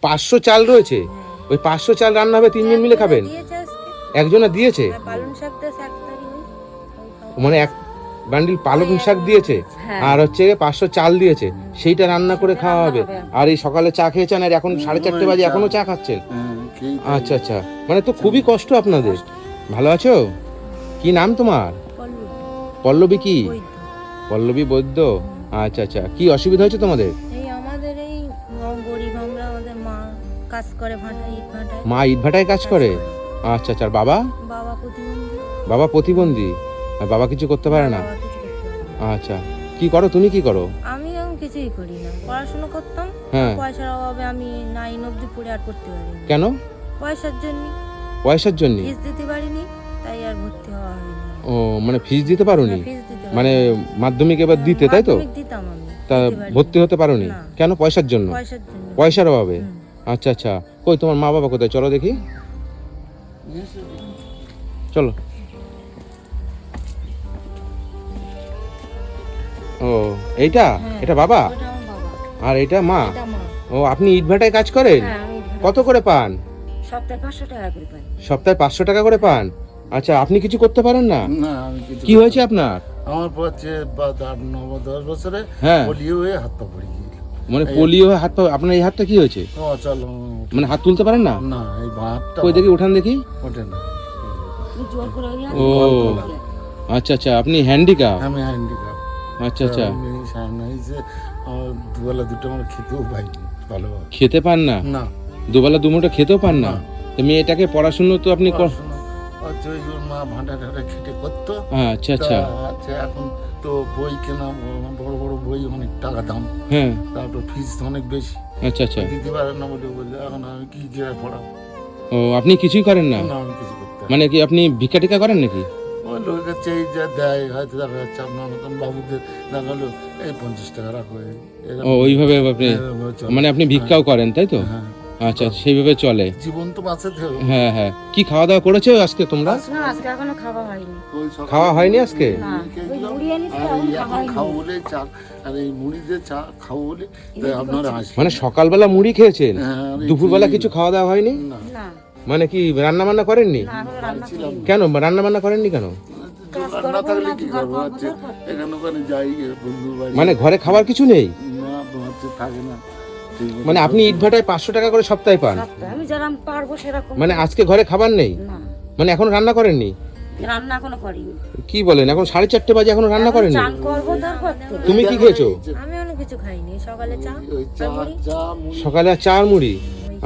500 চাল রয়েছে, ওই 500 চাল রান্না হবে, 3 জন মিলে খাবেন? একজনা দিয়েছে, মানে এক বান্ডিল পালং শাক দিয়েছে আর হচ্ছে 500 চাল দিয়েছে, সেইটা রান্না করে খাওয়া হবে। আর এই সকালে চা খেয়েছেন আর এখন 4:30 বাজে এখনো চা খাচ্ছেন? আচ্ছা আচ্ছা, মানে তো খুবই কষ্ট আপনাদের। ভালো আছো? কি নাম তোমার? পল্লবী। কি পল্লবী বৈদ্য? আচ্ছা আচ্ছা, কি অসুবিধা হয়েছে তোমাদের? আমাদের এই গরিব আমরা, আমাদের মা কাজ করে ভাটায়। মা ইট ভাটায় কাজ করে? আচ্ছা আচ্ছা। আর বাবা? বাবা প্রতিবন্ধী। আর বাবা কিছু করতে পারে না? আচ্ছা, কি করো তুমি? কি করো? আমি কিছুই করি না, পড়াশোনা করতাম। হ্যাঁ। পয়সার অভাবে আমি 9 অবধি পড়ে আর পড়তে পারিনি। কেন? পয়সার জন্য। পয়সার জন্য ফিস দিতে পারিনি, তাই আর ভর্তি হওয়া হয়নি। ও, মানে ফিস দিতে পারোনি? মানে মাধ্যমিক এবার দিতে, তাই তো? দিতাম আমি, তা ভর্তি হতে পারোনি কেন? পয়সার জন্য? পয়সার অভাবে? আচ্ছা আচ্ছা। কই তোমার মা বাবা কোথায়? চলো দেখি, চলো। ও, এইটা এটা বাবা আর এটা মা? ও, আপনি ইট ভাটায় কাজ করেন? কত করে পান? সপ্তাহে 500 টাকা করে পাই। সপ্তাহে 500 টাকা করে পান? আচ্ছা, আপনি কিছু করতে পারেন না? না, আমি কিছু। কি হয়েছে আপনার? আমার হচ্ছে 8-9-10 বছরে হ্যাঁ, পোলিও হয়ে হাত পা পড়ে গিয়েছিল। মানে পোলিও হয়ে হাত পা? আপনার এই হাতটা কি হয়েছে? অচল। মানে হাত তুলতে পারেন না? না, এই হাতটা কই দেখি, উঠান দেখি। ওঠে না। ও আচ্ছা আচ্ছা, আপনি হ্যান্ডিক্যাপ? আমি হ্যান্ডিক্যাপ। আচ্ছা আচ্ছা। আমি সামনে এসে দুবেলা দুটো আমার খেতেও পাইনি ভালোভাবে। খেতে পান না? না, দুবেলা দুমুঠো খেতেও পান না? তো মেয়েটাকে পড়াশুনো তো আপনি হচ্ছে ওই ওর মা ভাঁটা ঠাটা খেটে করতো। আচ্ছা আচ্ছা। আচ্ছা, এখন তো বই কেনা, বড় বড় বই অনেক টাকা দাম। হ্যাঁ। তারপর ফিস অনেক বেশি। আচ্ছা আচ্ছা। দিতে পারে না বলে বললে এখন আমি কি করে পড়াবো? ও, আপনি কিছুই করেন না? না, আমি কিছু করতে পারি না। মানে কি আপনি ভিক্ষা টিকা করেন নাকি? ওই লোকের চেয়ে যা দেয়, হয়তো দেখা যাচ্ছে আপনার মতন বাবুদের দেখা হলো এই 50 টাকা রাখো। ও, ওইভাবে আপনি মানে আপনি ভিক্ষাও করেন, তাই তো? হ্যাঁ, আচ্ছা, সেইভাবে চলে। জীবন তো বাঁচাতে হবে। হ্যাঁ হ্যাঁ। কি খাওয়া দাওয়া করেছো আজকে তোমরা? না, আজকে এখনো খাওয়া হয়নি। খাওয়া হয়নি আজকে? না, ওই মুড়ি এনেছি, আর এখনো এই খাওয়া এখন হয়নি। খাও বলে চা, আর এই মুড়ি দিয়ে চা খাও বলে তাই আপনারা আসেন। মানে সকালবেলা মুড়ি খেয়েছেন, হ্যাঁ, আর এই দুপুরবেলা কিছু খাওয়া দাওয়া হয়নি? না, না, মানে কি রান্না বান্না করেননি? না, এখনো রান্না করিনি। কেন রান্না বান্না করেননি কেন? না থাকলে কি করবো? হচ্ছে এখানে ওখানে যাই বন্ধুর বাড়ি। মানে ঘরে খাবার কিছু নেই? না, হচ্ছে থাকে না। ঠিক মতো মানে আপনি ইট ভাটায় 500 টাকা করে সপ্তাহে পান? সপ্তাহে আমি যেরকম পারবো সেরকম। মানে আজকে ঘরে খাবার নেই? না, মানে এখন রান্না করেননি? রান্না এখনো করিনি। কি বলেন, এখন 4:30 বাজে এখনো রান্না করেননি? চান করবো তারপর তো। তুমি কি খেয়েছো? আমি অনেক কিছু খাইনি, সকালে চা ওই চা মুড়ি। সকালে আর চা আর মুড়ি?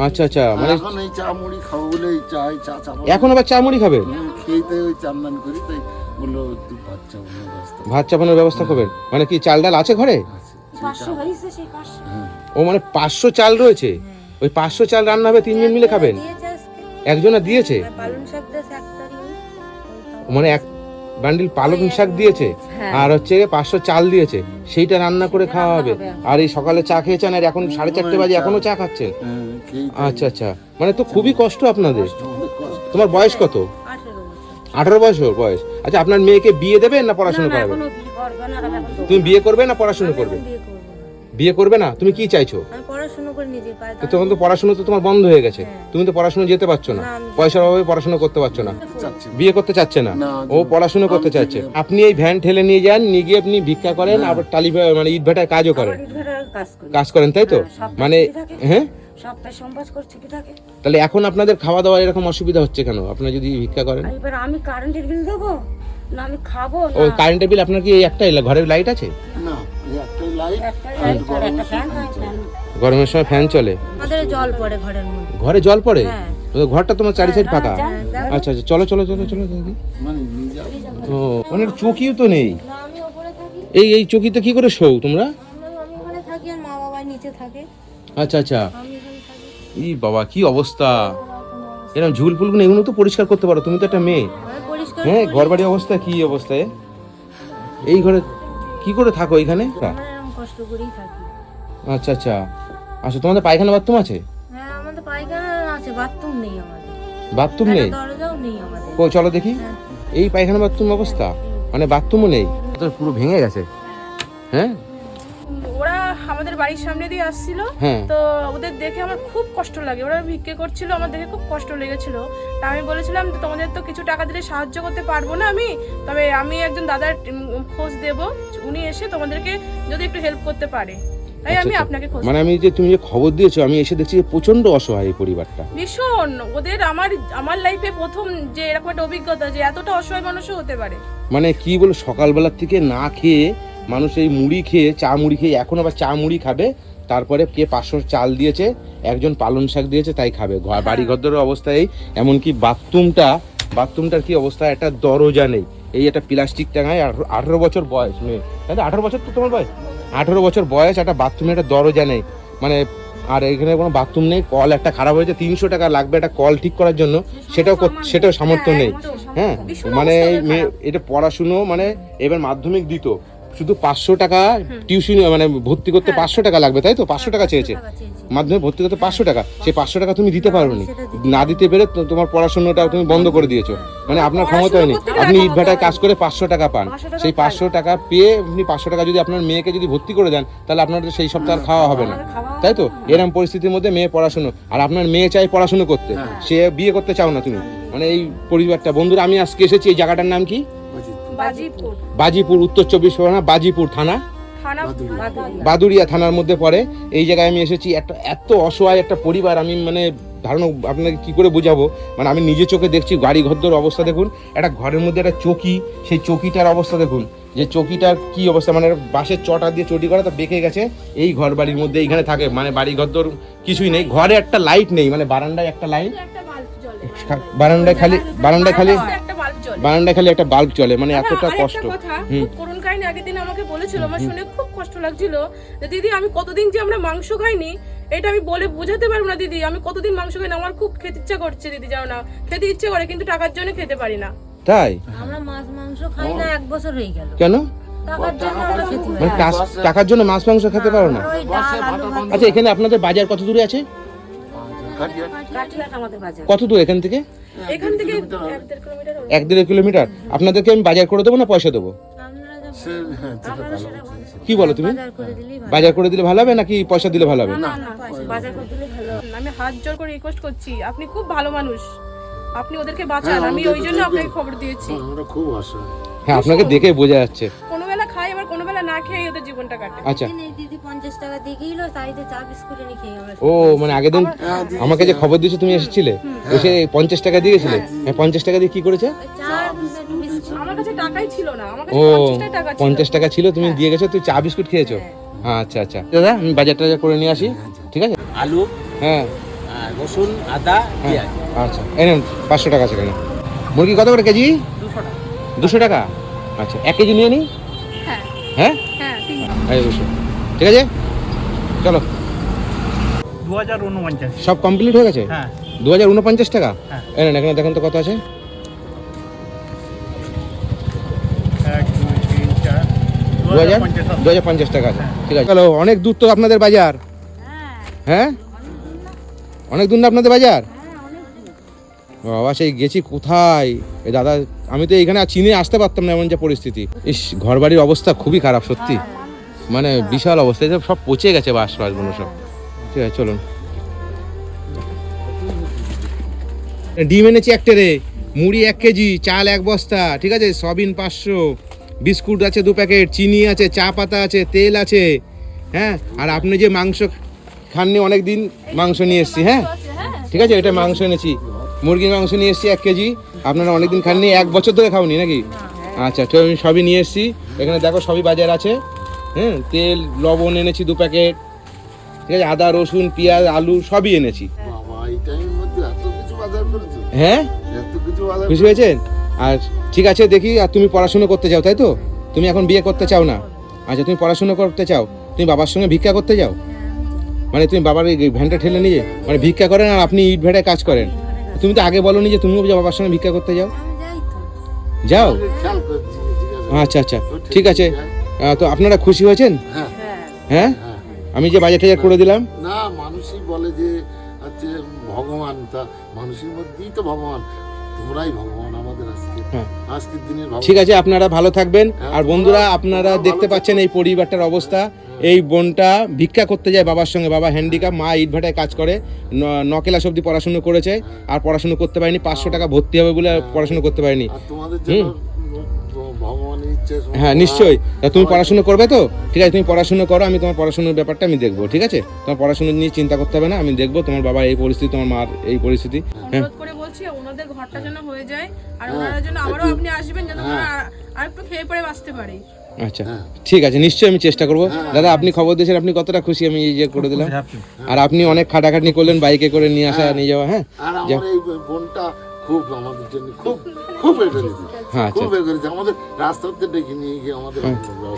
আচ্ছা আচ্ছা। মানে এখন এই চা মুড়ি খাবো বলে এই চা চাপাবো। এখন আবার চা মুড়ি খাবেন? খেতে ওই চান্দান করি, তাই বললো তুই ভাত চাপানোর ব্যবস্থা। ভাত চাপানোর ব্যবস্থা করবেন? মানে কি চাল ডাল আছে ঘরে? আছে। 500 হয়েছে, সেই 500। হ্যাঁ। ও, মানে 500 চাল রয়েছে, ওই 500 চাল রান্না হবে, 3 জন মিলে খাবেন? দিয়েছে আজকে। একজনা দিয়েছে, পালং শাক দিয়েছে 1 তারিখ। মানে এক বান্ডিল পালং শাক দিয়েছে আর হচ্ছে 500 চাল দিয়েছে, সেইটা রান্না করে খাওয়া হবে। আর এই সকালে চা খেয়েছেন আর এখন 4:30 বাজে এখনো চা খাচ্ছেন? হ্যাঁ, খেয়ে আচ্ছা আচ্ছা, মানে তো খুবই কষ্ট আপনাদের। অনেক কষ্ট। তোমার বয়স কত? 18 বছর। 18 বছর বয়স। আচ্ছা, আপনার মেয়েকে বিয়ে দেবেন না পড়াশোনা না, করাবেন? এখনো বিয়ে করবে না, আমি এখন তুমি বিয়ে করবে না পড়াশোনা আমি করবে? এখন বিয়ে করবো না। বিয়ে করবে না? তুমি কি চাইছো? আমি পড়াশোনা করে নিজের পায়ে তো তখন তো পড়াশোনা তো তোমার বন্ধ হয়ে গেছে, তুমি তো পড়াশোনা যেতে পারছো না, না, আমি- পয়সার অভাবে পড়াশোনা করতে পারছো না, চাচ্ছি। বিয়ে করতে চাচ্ছে না, না, ও পড়াশোনা করতে আমি চাচ্ছে। ঠিক- আপনি এই ভ্যান ঠেলে নিয়ে যান, নিয়ে গিয়ে আপনি ভিক্ষা করেন, আবার টালি মানে ইট ভাটায় কাজও করেন, ইট ভাটার কাজ করি। কাজ করেন, তাই তো? হ্যাঁ, সপ্তাহে মানে ছুটি থাকে। হ্যাঁ, সপ্তাহে সোমবার করে ছুটি থাকে। তাহলে এখন আপনাদের খাওয়া দাওয়া এরকম অসুবিধা হচ্ছে কেন? আপনারা যদি ভিক্ষা করেন? আর এবার আমি কারেন্টের বিল দেবো না, আমি খাবো ও, না। কারেন্টের বিল আপনার কি এই একটাই ঘরের লাইট আছে? না, এই একটাই লাইট। একটা লাইট আর একটা ফ্যান হয়, ফ্যান। গরমের সময় ফ্যান চলে? আমাদের জল পড়ে ঘরের মধ্যে। ঘরে জল পড়ে? হ্যাঁ। তো ঘরটা তোমার চারি সাইড ফাঁকা? হ্যাঁ, আচ্ছা আচ্ছা, চলো চলো চলো চলো দেখি। মানে নিয়ে যাবো। ও, মানে চকিও তো নেই। না, আমি ওপরে থাকি। এই চকিতে কি করে শোও তোমরা? আমি ওখানে থাকি আর মা বাবা নিচে থাকে। আচ্ছা আচ্ছা। আমি এখানে থাকি। ই বাবা, কি অবস্থা! এরকম ঝুল ফুলগুলো এগুলো তো পরিষ্কার করতে পারো, তুমি তো একটা মেয়ে। আমি পরিষ্কার হ্যাঁ, করি। ঘর বাড়ির অবস্থা কি অবস্থায়? এই ঘরে কি করে থাকো এখানে? আমরা এরকম কষ্ট করেই থাকি। আচ্ছা আচ্ছা। আচ্ছা, তোমাদের পায়খানা বাথরুম আছে? হ্যাঁ, আমাদের পায়খানা আছে, বাথরুম নেই আমাদের। বাথরুম নেই? একটা দরজাও নেই আমাদের। কই চলো দেখি। হ্যাঁ। এই পায়খানা বাথরুম অবস্থা, মানে বাথরুমও নেই, তো পুরো ভেঙে গেছে। হ্যাঁ, ওরা আমাদের বাড়ির সামনে দিয়ে আসছিল, হ্যাঁ। তো ওদের দেখে আমার খুব কষ্ট লাগে, ওরা ভিক্ষে করছিল, আমার দেখে খুব কষ্ট লেগেছিল। তা আমি বলেছিলাম তোমাদের তো কিছু টাকা দিলে সাহায্য করতে পারবো না আমি, তবে আমি একজন দাদার খোঁজ দেব, উনি এসে তোমাদেরকে যদি একটু হেল্প করতে পারে, তাই আমি আচ্ছা, আপনাকে খোঁজ মানে আমি যে তুমি যে খবর দিয়েছো আমি এসে দেখছি যে প্রচন্ড অসহায় এই পরিবারটা। ভীষণ ওদের আমার লাইফে প্রথম যে এরকম একটা অভিজ্ঞতা যে এতটা অসহায় মানুষও হতে পারে। মানে কি বলো, সকালবেলার থেকে না খেয়ে মানুষ এই মুড়ি খেয়ে চা মুড়ি খেয়ে এখন আবার চা মুড়ি খাবে, তারপরে কে 500 চাল দিয়েছে, একজন পালং শাক দিয়েছে তাই খাবে। বাড়ি ঘরদরের অবস্থায় এমনকি বাথরুমটার কি অবস্থা, একটা দরজা নেই, এই একটা প্লাস্টিক টাঙায়, 18 বছর বয়স মেয়ে, তাই তো? 18 বছর তো তোমার বয়স, 18 বছর বয়স, একটা বাথরুমে একটা দরজা নেই, মানে আর এখানে কোনো বাথরুম নেই, কল একটা খারাপ হয়েছে, 300 টাকা লাগবে একটা কল ঠিক করার জন্য, সেটাও সামর্থ্য নেই। হ্যাঁ, মানে এটা পড়াশুনো, মানে এবার মাধ্যমিক দিত, শুধু 500 টাকা টিউশন, মানে ভর্তি করতে 500 টাকা লাগবে, তাই তো? 500 টাকা চেয়েছে মাধ্যমিক ভর্তি করতে, 500 টাকা, সেই 500 টাকা তুমি দিতে পারোনি, না দিতে পেরে তোমার পড়াশোনাটা তুমি বন্ধ করে দিয়েছো, মানে আপনার ক্ষমতা নেই, আপনি ইটভাটায় কাজ করে 500 টাকা পান, সেই 500 টাকা পেয়ে আপনি 500 টাকা যদি আপনার মেয়েকে যদি ভর্তি করে দেন, তাহলে আপনার সেই সপ্তাহ খাওয়া হবে না, তাই তো? এরকম পরিস্থিতির মধ্যে মেয়ে পড়াশোনা, আর আপনার মেয়ে চাই পড়াশোনা করতে, সে বিয়ে করতে চাও না তুমি, মানে এই পরিবারটা। বন্ধুরা, আমি আজকে এসেছি, এই জায়গাটার নাম কি? বাজিপুর, উত্তর 24 পরগনা, বাজিপুর থানা, বাদুড়িয়া থানার মধ্যে পড়ে। এই জায়গায় আমি এসেছি, এত অসহায় একটা পরিবার, আমি মানে ধারণা আপনাকে কি করে বোঝাবো, মানে আমি নিজে চোখে দেখছি গাড়ি ঘরদোর অবস্থা দেখুন, একটা ঘরের মধ্যে একটা চৌকি, সেই চৌকিটার অবস্থা দেখুন, যে চৌকিটার কি অবস্থা, মানে বাঁশের চটা দিয়ে চটি করা, তা বেঁকে গেছে, এই ঘর বাড়ির মধ্যে এইখানে থাকে, মানে বাড়ি ঘরদোর কিছুই নেই, ঘরে একটা লাইট নেই, মানে বারান্দায় একটা লাইট, বারান্দায় খালি একটা বাল্ব চলে, মানে এতটা কষ্ট। করুণ কাহিনী আগের দিন আমাকে বলেছিল, আমার শুনে খুব কষ্ট লাগছিল যে দিদি আমি কতদিন যে আমরা মাংস খাইনি, এটা আমি বলে বোঝাতে পারবো না দিদি, আমি কতদিন মাংস খাই না, আমার খুব খেতে ইচ্ছা করছে দিদি, জানো না, খেতে ইচ্ছে করে কিন্তু টাকার জন্য খেতে পারি না। তাই আমরা মাংস খাই না 1 বছর হয়ে গেল। কেন? টাকার জন্য আমরা খেতে পারি মানে টাকার জন্য মাছ মাংস খেতে পারো না? ওই ডাল আলু ভাত। আচ্ছা, এখানে আপনাদের বাজার কত দূরে আছে? কাঠিয়াট আমাদের বাজার। কত দূর এখান থেকে? এখান থেকে 1.5 কিলোমিটার হবে। 1-1.5 কিলোমিটার। আপনাদেরকে আমি বাজার করে দেবো না পয়সা দেবো? আমরা সেটা বলছি। কি বলো তুমি? বাজার করে দিলেই ভালো। বাজার করে দিলে ভালো হবে নাকি পয়সা দিলে ভালো হবে? না বাজার করে দিলেই ভালো। আমি হাত জোর করে রিকোয়েস্ট করছি, আপনি খুব ভালো মানুষ, আপনি ওদেরকে বাঁচান, আমি ওই জন্য আপনাকে খবর দিয়েছি। আমরা খুব অসহায়। হ্যাঁ, আপনাকে দেখে বোঝা যাচ্ছে। কোনো বেলা খাই, আবার কোনো বেলা না খেয়ে ওদের জীবনটা কাটে। আচ্ছা, এই দিদি 50 টাকা দিয়ে গেল, তাইতে চা বিস্কুট এনে খেয়ে আমরা। ও মানে আগের দিন আমাকে যে খবর দিয়েছো তুমি এসেছিলে, এসে 50 টাকা দিয়ে গেছিলে। হ্যাঁ, 50 টাকা দিয়ে কি করেছে? চা বিস্কুট। আমার কাছে টাকাই ছিল না, আমার ও কাছে 50 টাকা ছিল। 50 টাকা ছিল, তুমি দিয়ে গেছো, তুই চা বিস্কুট খেয়েছো? আচ্ছা আচ্ছা দাদা, আমি বাজার টাজার করে নিয়ে আসি, ঠিক আছে? আলু, হ্যাঁ, রসুন, আদা, পেঁয়াজ। আচ্ছা, এই নেন 500 টাকা আছে এখানে। মুরগি কত করে কেজি? 200 টাকা। আচ্ছা, 1 কেজি নিয়ে নিই। হ্যাঁ হ্যাঁ হ্যাঁ, ঠিক এই 200, ঠিক আছে, চলো। 2049। সব কমপ্লিট হয়ে গেছে? হ্যাঁ। 2049 টাকা। হ্যাঁ। এই নেন, এখানে দেখেন তো কত আছে। 1 2 3 4 2050 টাকা আছে, ঠিক আছে। চলো, অনেক দূর তো আপনাদের বাজার। হ্যাঁ, অনেক দূর না আপনাদের বাজার? বাবা, সেই গেছি কোথায় এই দাদা, আমি তো এইখানে চিনে আসতে পারতাম না, এমন যা পরিস্থিতি। ইস, ঘর বাড়ির অবস্থা খুবই খারাপ সত্যি, মানে বিশাল অবস্থা, এসব সব পচে গেছে, বাসগুলো সব। ঠিক আছে, চলুন। ডিম এনেছি 1 ট্রে, মুড়ি 1 কেজি, চাল 1 বস্তা, ঠিক আছে, সয়াবিন 500, বিস্কুট আছে 2 প্যাকেট, চিনি আছে, চা পাতা আছে, তেল আছে। হ্যাঁ, আর আপনি যে মাংস খাননি অনেক দিন, মাংস নিয়ে এসেছি। হ্যাঁ, ঠিক আছে, এটা মাংস এনেছি, মুরগির মাংস নিয়ে এসেছি 1 কেজি। আপনারা অনেকদিন খাননি, 1 বছর ধরে খাওনি নাকি? আচ্ছা, তো আমি সবই নিয়ে এসেছি, এখানে দেখো সবই বাজার আছে। হ্যাঁ, তেল, লবণ এনেছি 2 প্যাকেট, ঠিক আছে, আদা, রসুন, পেঁয়াজ, আলু সবই এনেছি। বাবা, এই টাইমের মধ্যে এত কিছু বাজার করেছো? হ্যাঁ, এত কিছু বাজার খুশি হয়েছেন? আর ঠিক আছে, দেখি, আর তুমি পড়াশোনা করতে চাও তাই তো? তুমি এখন বিয়ে করতে চাও না? আচ্ছা, তুমি পড়াশোনা করতে চাও, তুমি বাবার সঙ্গে ভিক্ষা করতে যাও, মানে তুমি বাবার এই ভ্যানটা ঠেলে নিয়ে মানে ভিক্ষা করেন, আর আপনি ইট ভাটায় কাজ করেন। তুমি তো আগে বলোনি যে তুমিও বাবার সঙ্গে ভিক্ষা করতে যাও? আমি যাই তো। যাও? খেয়াল করছি, ঠিক আছে। আচ্ছা আচ্ছা, ঠিক আছে। তো আপনারা খুশি হয়েছেন? হ্যাঁ হ্যাঁ, হ্যাঁ। আমি যে বাজার টাজার করে দিলাম। না, মানুষই বলে যে হচ্ছে ভগবান, তা মানুষের মধ্যেই তো ভগবান, তোমরাই ভগবান আমাদের আজকে, হ্যাঁ। আজকের দিনের ভগবান। ঠিক আছে, আপনারা ভালো থাকবেন। হ্যাঁ, আর বন্ধুরা, আপনারা তোমরাও দেখতে ভালো পাচ্ছেন এই পরিবারটার অবস্থা। এই বোনটা ভিক্ষা করতে যায় বাবার সঙ্গে, বাবা হ্যান্ডিক্যাপ, মা ইটভাটায় কাজ করে, 9 ক্লাস অবধি পড়াশুনো করেছে আর পড়াশুনো করতে পারেনি, 500 টাকা ভর্তি হবে বলে পড়াশুনো করতে পারেনি। আর তোমাদের জন্য ভগবানের ইচ্ছে। হ্যাঁ নিশ্চয়ই, তা তুমি পড়াশুনো করবে তো? ঠিক আছে, তুমি পড়াশুনো করো, আমি তোমার পড়াশুনোর ব্যাপারটা আমি দেখবো, ঠিক আছে? তোমার পড়াশুনো নিয়ে চিন্তা করতে হবে না, আমি দেখবো তোমার বাবার এই পরিস্থিতি, তোমার মার এই পরিস্থিতি। হ্যাঁ অনুরোধ করে বলছি ওনাদের ঘরটা যেন হয়ে যায়, আর ওনারা যেন আবারও আপনি আসবেন, যেন ওনারা আর একটু খেয়ে পরে বাঁচতে পারে। আচ্ছা ঠিক আছে, নিশ্চয়ই আমি চেষ্টা করবো। দাদা আপনি খবর দিয়েছেন, আপনি কতটা খুশি আমি এই যে করে দিলাম? আর আপনি অনেক খাটাখাটনি করলেন বাইকে করে নিয়ে আসা নিয়ে যাওয়া। হ্যাঁ আর আমার এই বোনটা খুব আমাদের জন্য খুব খুব এটা দিয়েছে, হ্যাঁ আচ্ছা, খুব এ করেছে আমাদের, রাস্তাতে ডেকে নিয়ে গিয়ে আমাদের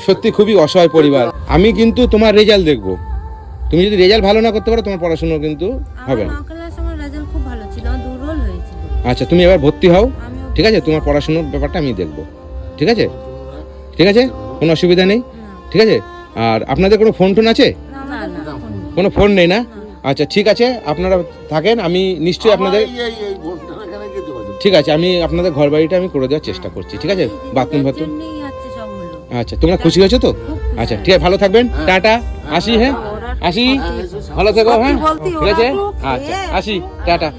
সত্যি খুবই অসহায় পরিবার। আমি কিন্তু তোমার রেজাল্ট দেখবো, তুমি যদি রেজাল্ট ভালো না করতে পারো তোমার পড়াশোনা কিন্তু হবে আমার না। 9 ক্লাস আমার রেজাল্ট খুব ভালো ছিল, আমার দুর্বল হয়েছিল। আচ্ছা তুমি এবার ভর্তি হও, আমিও ঠিক আছে? তোমার পড়াশোনার ব্যাপারটা আমি দেখবো, ঠিক আছে? ঠিক আছে, কোনো অসুবিধা নেই, ঠিক আছে? আর আপনাদের কোনো ফোন টোন আছে? না আমাদের কোনো ফোন নেই। কোনো ফোন নেই না? আচ্ছা ঠিক আছে, আপনারা থাকেন, আমি নিশ্চয়ই আপনাদের, এই বোনটার এখানে গিয়ে যোগাযোগ। ঠিক আছে, আমি আপনাদের ঘর বাড়িটা আমি করে দেওয়ার চেষ্টা করছি, ঠিক আছে? বাথরুম এদের ফাথরুম। জন্যই হচ্ছে সব হলো। আচ্ছা তোমরা খুশি হয়েছো তো? আচ্ছা ঠিক আছে, ভালো থাকবেন, টাটা, আসি। হ্যাঁ আসি, ভালো থেকো। হ্যাঁ ঠিক আছে, আচ্ছা আসি, টাটা।